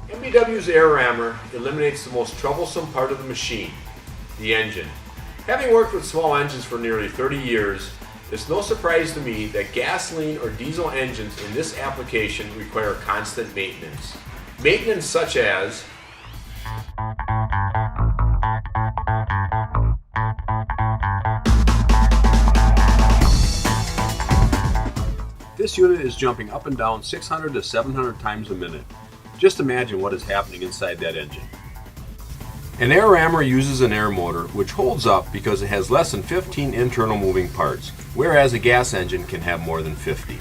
MBW's Airammer eliminates the most troublesome part of the machine, the engine. Having worked with small engines for nearly 30 years, it's no surprise to me that gasoline or diesel engines in this application require constant maintenance. Maintenance such as this unit is jumping up and down 600 to 700 times a minute. Just imagine what is happening inside that engine. An Airammer uses an air motor which holds up because it has less than 15 internal moving parts, whereas a gas engine can have more than 50.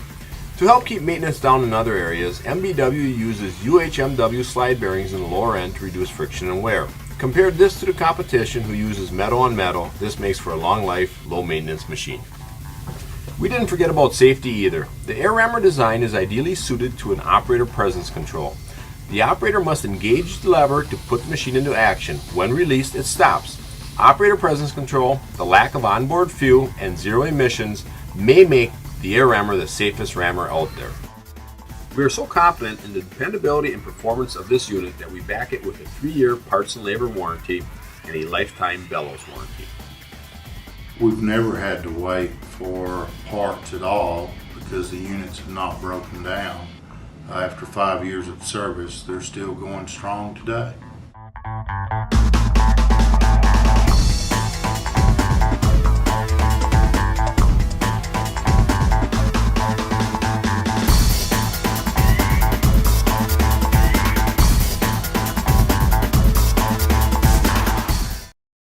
To help keep maintenance down in other areas, MBW uses UHMW slide bearings in the lower end to reduce friction and wear. Compare this to the competition who uses metal on metal. This makes for a long life, low maintenance machine. We didn't forget about safety either. The Airammer design is ideally suited to an operator presence control. The operator must engage the lever to put the machine into action. When released, it stops. Operator presence control, the lack of onboard fuel, and zero emissions may make the Airammer the safest rammer out there. We are so confident in the dependability and performance of this unit that we back it with a 3-year parts and labor warranty and a lifetime bellows warranty. We've never had to wait for parts at all because the units have not broken down. After 5 years of service, they're still going strong today.